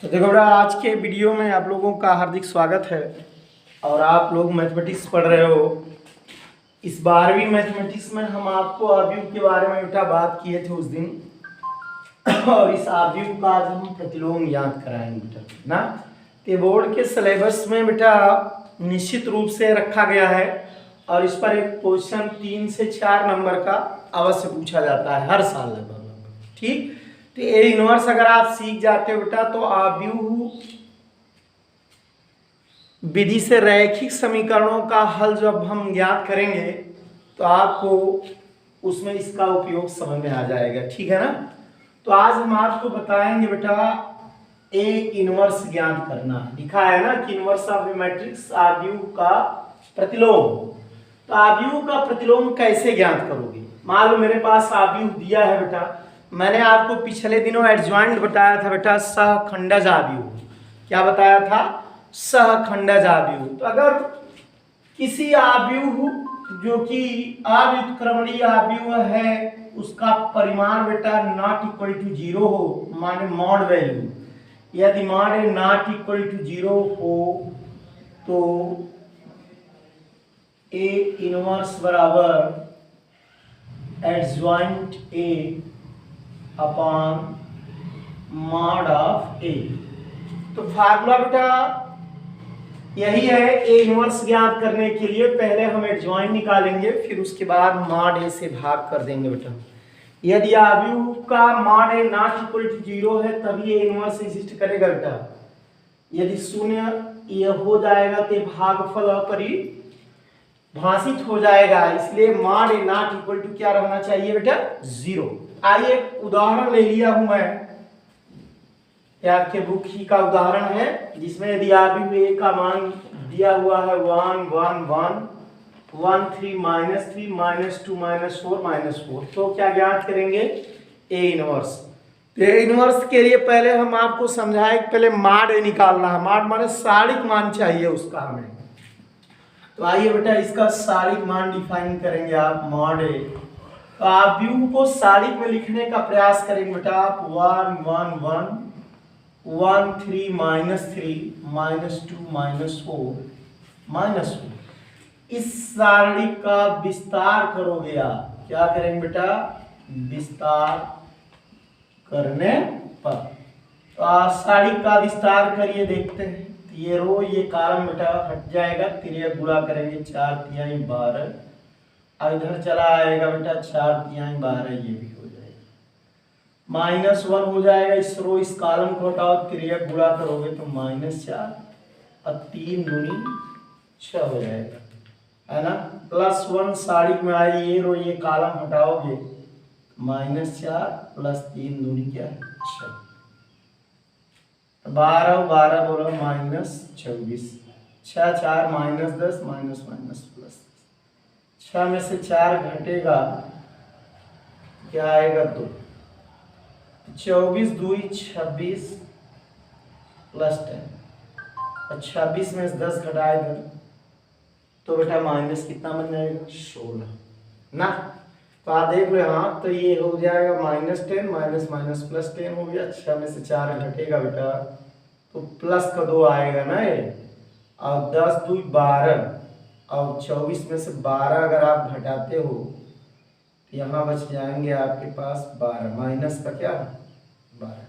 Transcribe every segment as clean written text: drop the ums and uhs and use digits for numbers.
तो देखो बेटा, आज के वीडियो में आप लोगों का हार्दिक स्वागत है। और आप लोग मैथमेटिक्स पढ़ रहे हो। इस 12वीं मैथमेटिक्स में हम आपको आव्यूह के बारे में बेटा बात किए थे उस दिन। और इस आव्यूह का आज हम प्रतिलोम याद कराएंगे बेटा ना। तो बोर्ड के सिलेबस में बेटा निश्चित रूप से रखा गया है और इस पर एक क्वेश्चन 3 से 4 नंबर का अवश्य पूछा जाता है हर साल लगभग। ठीक, तो ए इनवर्स अगर आप सीख जाते हो बेटा तो आव्यूह विधि से रैखिक समीकरणों का हल जब हम ज्ञात करेंगे तो आपको उसमें इसका उपयोग समझ में आ जाएगा। ठीक है ना। तो आज हम आपको बताएंगे बेटा ए इनवर्स ज्ञात करना। लिखा है ना कि इनवर्स ऑफ ए मैट्रिक्स आव्यूह का प्रतिलोम। तो आव्यूह का प्रतिलोम कैसे ज्ञात करोगे। मान लो मेरे पास आव्यूह दिया है बेटा, मैंने आपको पिछले दिनों एडजॉइंट बताया था बेटा सहखंडज आव्यूह। क्या बताया था? सहखंडज आव्यूह। तो अगर किसी आव्यूह जो कि अव्युत्क्रमणीय आव्यूह है उसका परिमाण बेटा नॉट इक्वल टू 0 हो, माने मॉड वैल्यू, यदि मॉड नॉट इक्वल टू 0 हो तो ए इनवर्स बराबर adjoint a upon mod of a. तो फार्मूला बेटा यही है ए इनवर्स ज्ञात करने के लिए। पहले हम एडजॉइंट निकालेंगे, फिर उसके बाद मॉड ए से भाग कर देंगे बेटा। यदि आव्यूह का mod A not equal to 0 है तभी ए इनवर्स एग्जिस्ट करेगा बेटा। यदि शून्य ये हो जाएगा तो भागफल अपरिभाषित हो जाएगा, इसलिए mod A not equal to क्या रहना चाहिए बेटा? 0। आइए एक उदाहरण ले लिया हूं मैं, आपके बुक ही का उदाहरण है जिसमें यदि आव्यूह ए का मान दिया हुआ है 1 1 1 1 3 -3 -2 -4 -4, तो क्या ज्ञात करेंगे? A inverse. ए इनवर्स के लिए पहले हम आपको समझाएं कि पहले मॉड ए निकालना है। मॉड माने सारिक मान चाहिए उसका हमें। तो आइए बेटा इसका सारिक मान डिफाइन करेंगे आप। मॉड ए, तो आव्यूह को सारिक में लिखने का प्रयास करेंगे बेटा आप। 1 1 1 1 3 -3 -2 -4 -4। इस सारणी का विस्तार करोगे आप। क्या करेंगे बेटा? विस्तार करने पर तो सारणी का विस्तार करिए, देखते हैं। तो ये रो ये कॉलम बेटा हट जाएगा, तिर्यक गुणा करेंगे 4 तिहाई 12, अब इधर चला आएगा बेटा 4 तिहाई 12, ये भी हो जाएगा। -1 हो जाएगा। इस रो इस कॉलम को हटाओ, तिर्यक गुणा करोगे तो -4 और 3 दूनी 6 हो जाएगा, है ना। +1 सारिक में आई, ये रो ये कॉलम हटाओगे -4 + 3 दूनी क्या? 6। 12 12 बोलो -24, 6 4 -10 -+ 6 में से 4 घटेगा क्या आएगा? 2। 24 2 26 + 10 और 26 में से 10 घटाए तो बेटा माइनस कितना बन जाएगा? 16 ना। तो आप देख लो यहाँ, तो ये हो जाएगा -10 +10 हो गया। 6 में से 4 घटेगा बेटा तो प्लस का 2 आएगा ना ये, और 10 2 12 और 24 में से 12 अगर आप घटाते हो तो यहाँ बच जाएंगे आपके पास 12, माइनस का क्या? 12।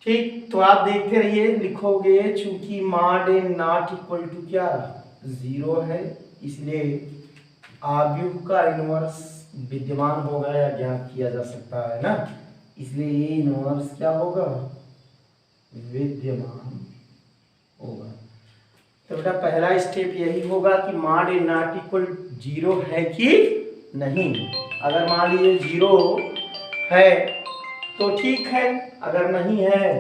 ठीक, तो आप देखते रहिए, लिखोगे चूंकि mod A not equal to क्या? 0 है, इसलिए आव्यूह का इनवर्स विद्यमान होगा या ज्ञात किया जा सकता है ना, इसलिए ये इनवर्स क्या होगा? विद्यमान होगा। तो बेटा पहला स्टेप यही होगा कि मॉड ए नॉट इक्वल 0 है कि नहीं। अगर मान लीजिए 0 है तो ठीक है, अगर नहीं है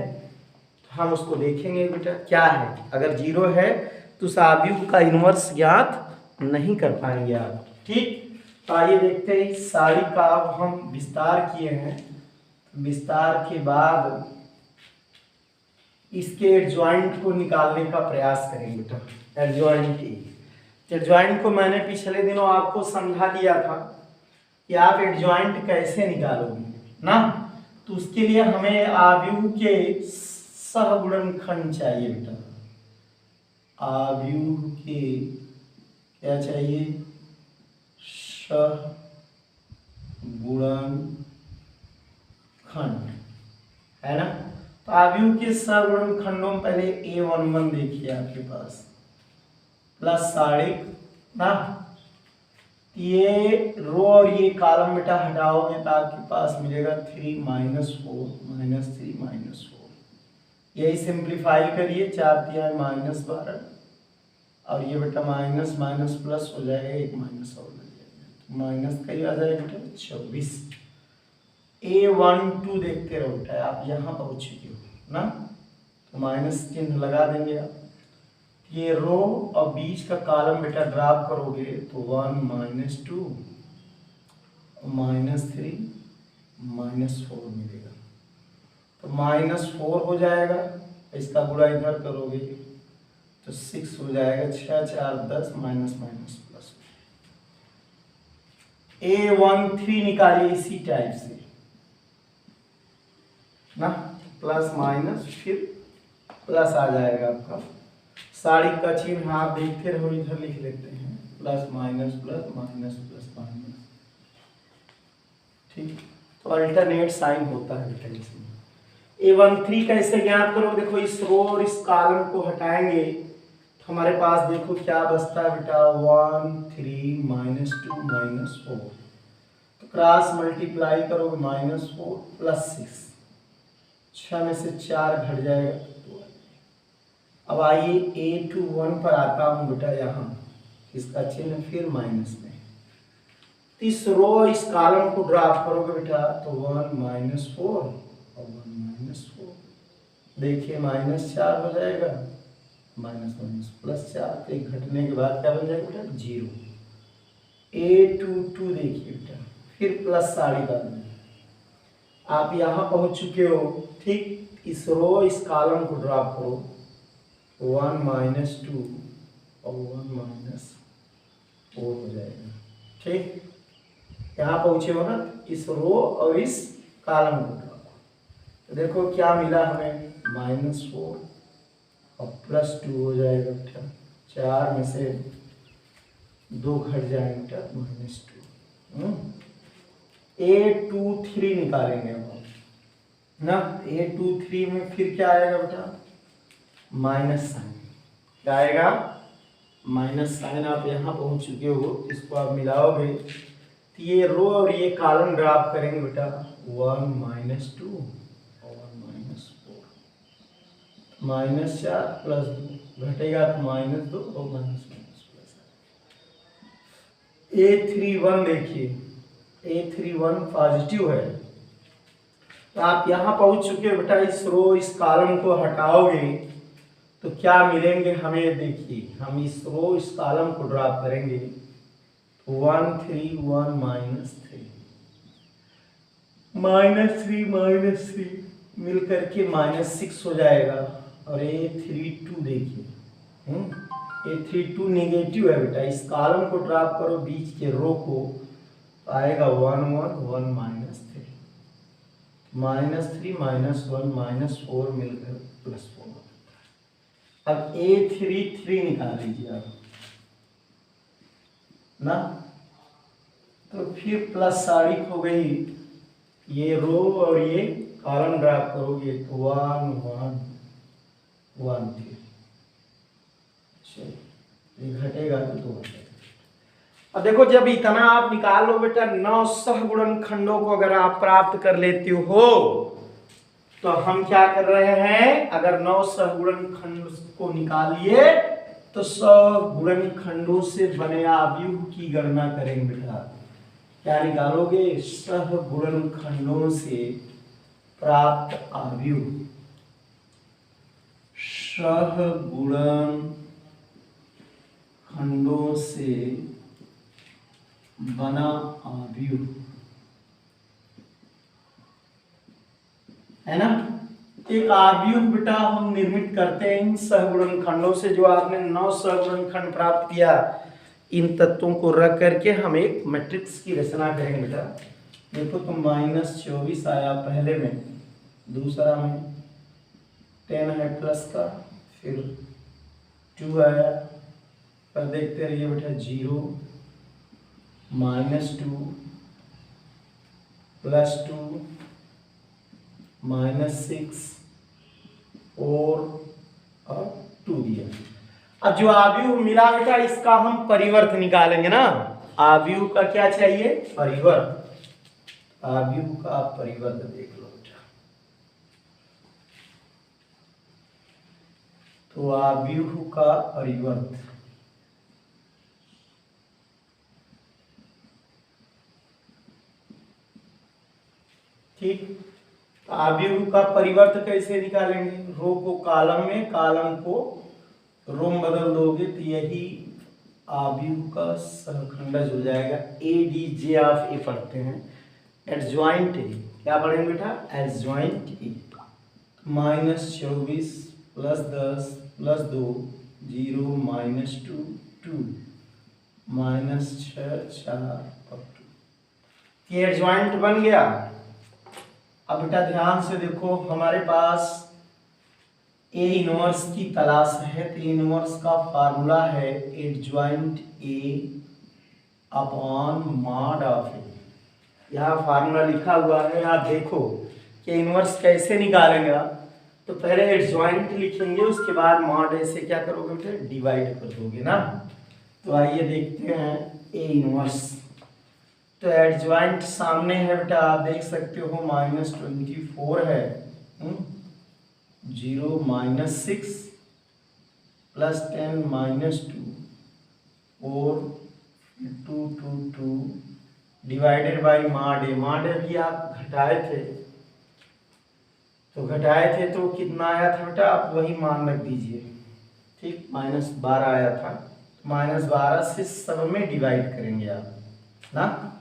तो हम उसको देखेंगे बेटा क्या है। अगर 0 है तो उस आव्यूह का इनवर्स ज्ञात नहीं कर पाएंगे आप। ठीक, तो आइए देखते हैं इस सारणी का अब हम विस्तार किए हैं। विस्तार के बाद इसके एडजॉइंट को निकालने का प्रयास करेंगे बेटा। एडजॉइंट को मैंने पिछले दिनों आपको समझा दिया था कि आप एडजॉइंट कैसे निकालोगे ना। तो उसके लिए हमें आव्यूह के सहगुणनखंड चाहिए बेटा, आव्यूह के क्या चाहिए, सहगुणनखंड, है ना। तो आव्यूह के सहगुणनखंडों में पहले A11 देखिए आपके पास प्लस साढ़िक ना, ये रो और ये कॉलम बेटा हटाओगे तो आपके पास मिलेगा 3 - 4 -3 -4, यही सिंप्लीफाई करिए, 4 तिहाई -12 और ये बेटा माइनस माइनस प्लस हो जाएगा, एक माइनस और लग जाएगा, माइनस का ही आ जाएगा बेटा 26। A12 देखते रहो बेटा, आप यहाँ पहुँच चुके हो ना, तो माइनस चिन्ह लगा देंगे आप। ये रो और बीच का कॉलम बेटा ड्रॉप करोगे तो 1 - 2 -3 -4 मिलेगा, तो -4 हो जाएगा, इसका गुणा इधर करोगे तो 6 हो जाएगा, 6 4 10 माइनस माइनस प्लस। A13 निकालिए इसी टाइप से ना, प्लस माइनस फिर प्लस आ जाएगा आपका, साड़ी का चिन्ह आप देखते रहो, इधर लिख लेते हैं plus minus plus minus plus minus, ठीक। तो अल्टरनेट साइन होता है बेटा इसमें। A13 कैसे ज्ञात करो, देखो इस रो और इस कॉलम को हटाएंगे तो हमारे पास देखो क्या बचता है बेटा, 1 3 -2 -4, तो क्रॉस मल्टीप्लाई करोगे -4 + 6, 6 में से 4 घट जाएगा। अब आइए A21 पर आता हूँ बेटा, यहाँ इसका चिन्ह फिर माइनस में, तो इस रो इस कॉलम को ड्रॉप करोगे बेटा तो 1 -4 और 1 -4, देखिए -4 हो जाएगा, माइनस माइनस +4, तो एक घटने के बाद क्या बन जाएगा बेटा 0। A22 देखिए बेटा, फिर प्लस साड़ी बाद में आप यहाँ पहुँच चुके हो, ठीक। इस रो इस कॉलम को ड्रॉप करो, 1 -2 और 1 -4 हो जाएगा, ठीक। यहाँ पहुँचे हो ना, इस रो और इस कॉलम को ड्रॉप करो, तो देखो क्या मिला हमें, -4 और +2 हो जाएगा बेटा, 4 में से 2 घट जाएंगे बेटा -2। A23 निकालेंगे अब ना, A23 में फिर क्या आएगा बेटा, माइनस साइन, क्या आएगा, माइनस साइन। आप यहाँ पहुँच चुके हो, इसको आप मिलाओगे तो ये रो और ये कॉलम ड्रॉप करेंगे बेटा, 1 -2 और 1 -4, -4 + 2 घटेगा तो -2 और माइनस प्लस। A31 देखिए, A31 पॉजिटिव है, तो आप यहाँ पहुँच चुके हो बेटा, इस रो इस कॉलम को हटाओगे तो क्या मिलेंगे हमें, देखिए हम इस रो इस कॉलम को ड्रॉप करेंगे, 1 3 1 -3 मिल करके -6 हो जाएगा। और A32 देखिए, A32 नेगेटिव है बेटा, इस कॉलम को ड्रॉप करो बीच के रो को, तो आएगा 1 1 1 -3 -1 -4 मिलकर +4। अब A33 निकाल लीजिए आप ना, तो फिर प्लस साड़ी हो गई, ये रो और ये कॉलम ड्रॉप करोगे तो 1 1 1 3, ये घटेगा तो 2 घटेगा। अब देखो जब इतना आप निकाल लो बेटा, 9 सहगुणनखंडों को अगर आप प्राप्त कर लेते हो तो हम क्या कर रहे हैं, अगर 9 सहगुणनखंड को निकालिए तो सहगुणनखंडों से बने आव्यूह की गणना करेंगे बेटा। क्या निकालोगे, सहगुणनखंडों से प्राप्त आव्यूह, सहगुणनखंडों से बना आव्यूह, है ना। एक आव्यूह बेटा हम निर्मित करते हैं इन सहगुणनखंडों से, जो आपने 9 सहगुणनखंड प्राप्त किया, इन तत्वों को रख करके हम एक मैट्रिक्स की रचना करेंगे बेटा। देखो तो -24 आया पहले में, दूसरा में 10 है प्लस का, फिर 2 आया, पर देखते रहिए बेटा 0 -2 +2 -6 और 2 दिया। अब जो आव्यूह मिला बेटा इसका हम परिवर्त निकालेंगे ना। आव्यूह का क्या चाहिए? परिवर्त। आव्यूह का परिवर्त देख लो बेटा। तो आव्यूह का परिवर्त ठीक। आव्यूह का परिवर्त कैसे निकालेंगे? रो को कॉलम में, कॉलम को रो में बदल दोगे तो यही आव्यूह का सहखंडज हो जाएगा। ए डी जे ऑफ ए पढ़ते हैं, एडजॉइंट ए। क्या पढ़ेंगे बेटा? Adjoint A. -24 +10 +2 0 -2 2 -6 4 और 2। ये एडजॉइंट बन गया। अब बेटा ध्यान से देखो, हमारे पास ए इनवर्स की तलाश है, तो ए इनवर्स का फार्मूला है adjoint a upon mod of a. यहाँ फार्मूला लिखा हुआ है, आप देखो कि इनवर्स कैसे निकालेंगे आप। तो पहले एडजॉइंट लिखेंगे, उसके बाद मॉड ए से क्या करोगे बेटा? डिवाइड कर दोगे ना। तो आइए देखते हैं ए इनवर्स। तो एडजॉइंट सामने है बेटा, आप देख सकते हो -24 है, 0 -6 +10 -2 और 2 2 2 divided by mod a. Mod a भी आप घटाए थे, तो कितना आया था बेटा? आप वही मान रख दीजिए, ठीक। -12 आया था, तो -12 से सब में डिवाइड करेंगे आप ना।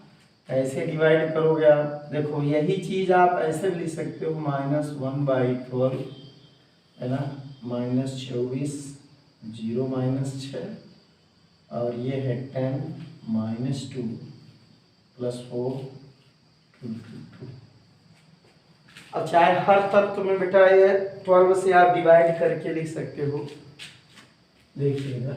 ऐसे डिवाइड करोगे आप, देखो यही चीज आप ऐसे भी लिख सकते हो, -1/12 है ना, -24 0 -6 और ये है 10 -2 +4 2 2 2। अब चाहे हर तत्व में बेटा ये 12 से आप डिवाइड करके लिख सकते हो। देखिएगा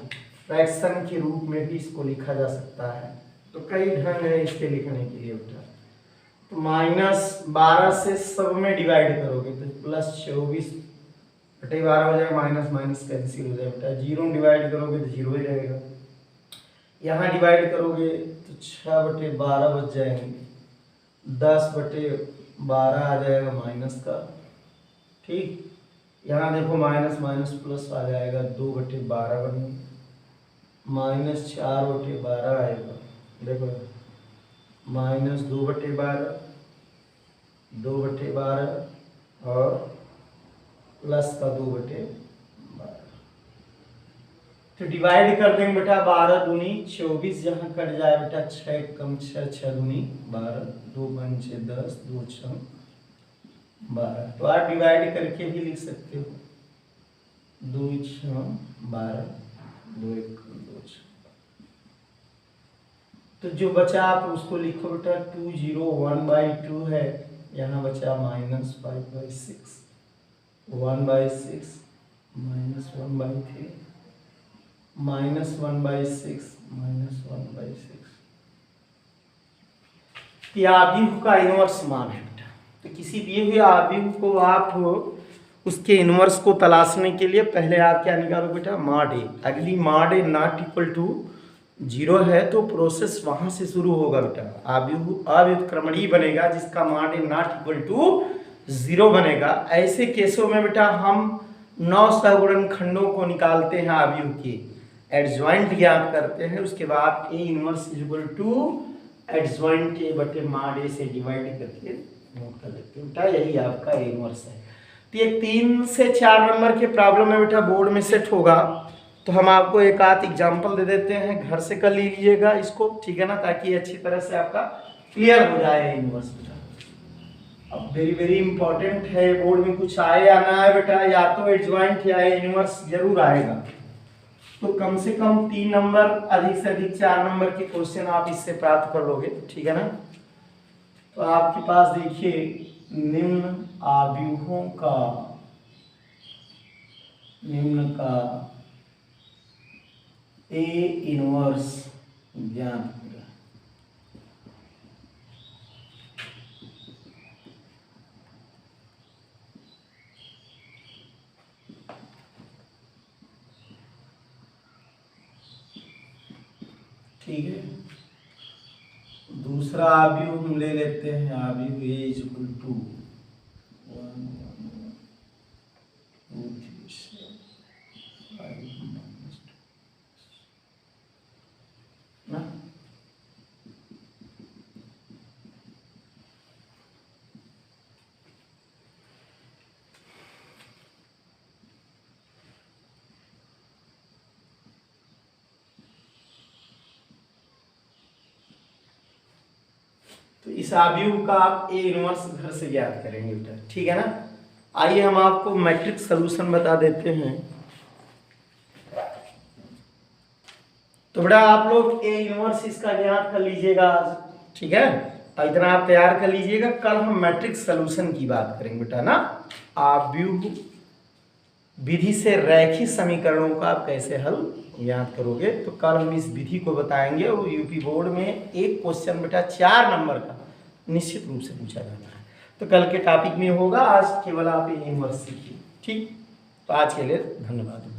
फ्रैक्शन के रूप में भी इसको लिखा जा सकता है, तो कई ढंग है इसके लिखने के लिए बेटा। तो -12 से सब में डिवाइड करोगे तो +24/12 हो जाएगा, माइनस कैंसिल हो जाएगा बेटा। 0 डिवाइड करोगे तो 0 ही रहेगा। यहाँ डिवाइड करोगे तो 6/12 बच जाएंगे, 10/12 आ जाएगा माइनस का, ठीक। यहाँ देखो माइनस प्लस आ जाएगा, 2/12 बनेगा, -4/12 आएगा। देखो -2/12 2/12 और प्लस का 2/12। तो डिवाइड कर देंगे बेटा, 12 दूनी 24, यहाँ कट जाए बेटा 6 कम 6 6 दूनी 12, 2 5 6 10 2 6 12। तो आप डिवाइड करके भी लिख सकते हो, 2 6 12 2 1 2 6। तो जो बचा आप उसको लिखो बेटा, 2 0 1/2 है, यहाँ बचा -5/6 1/6 -1/3 -1/6 -1/6। यह आव्यूह का इनवर्स मान है बेटा। तो किसी दिए हुए आव्यूह को आप उसके इनवर्स को तलाशने के लिए पहले आप क्या निकालो बेटा? Mod A. अगली mod A not equal to 0 है तो प्रोसेस वहां से शुरू होगा बेटा। आव्यूह अव्युत्क्रमणीय बनेगा जिसका mod A not equal to 0 बनेगा। ऐसे केसों में बेटा हम 9 सहगुणनखंडों को निकालते हैं, आव्यूह के एडजॉइंट ज्ञात करते हैं, उसके बाद A inverse equal to adjoint A बटे मॉड ए से डिवाइड करके नोट कर लेते हैं बेटा। यही आपका ए इनवर्स है। तो ये 3 से 4 नंबर के प्रॉब्लम में बेटा बोर्ड में सेट होगा, तो हम आपको एक आध एग्जाम्पल दे देते हैं, घर से कर लीजिएगा इसको, ठीक है ना, ताकि अच्छी तरह से आपका क्लियर हो जाए इनवर्स बेटा। अब वेरी वेरी इंपॉर्टेंट है, बोर्ड में कुछ आए या ना आए बेटा, या तो एडजॉइंट या इनवर्स जरूर आएगा। तो कम से कम 3 नंबर, अधिक से अधिक 4 नंबर के क्वेश्चन आप इससे प्राप्त कर लोगे, ठीक है ना। तो आपके पास देखिए निम्न आव्यूहों का निम्न का ए इनवर्स ज्ञात करें। ठीक है, दूसरा आव्यूह हम ले लेते हैं। आव्यूह ए इज इक्वल टू 1 2 3 7 5 ना। तो इस आव्यूह का आप ए इनवर्स घर से ज्ञात करेंगे बेटा, ठीक है ना। आइए हम आपको मैट्रिक्स सलूशन बता देते हैं। तो बेटा आप लोग ए इनवर्स इसका ज्ञात कर लीजिएगा, ठीक है। इतना आप तैयार कर लीजिएगा, कल हम मैट्रिक्स सलूशन की बात करेंगे बेटा ना। आव्यूह विधि से रैखिक समीकरणों का आप कैसे हल ज्ञात करोगे, तो कल हम इस विधि को बताएंगे। और यूपी बोर्ड में एक क्वेश्चन बेटा 4 नंबर का निश्चित रूप से पूछा जाना है, तो कल के टॉपिक में होगा। आज केवल आप ये इनवर्स सीखिए, ठीक। तो आज के लिए धन्यवाद।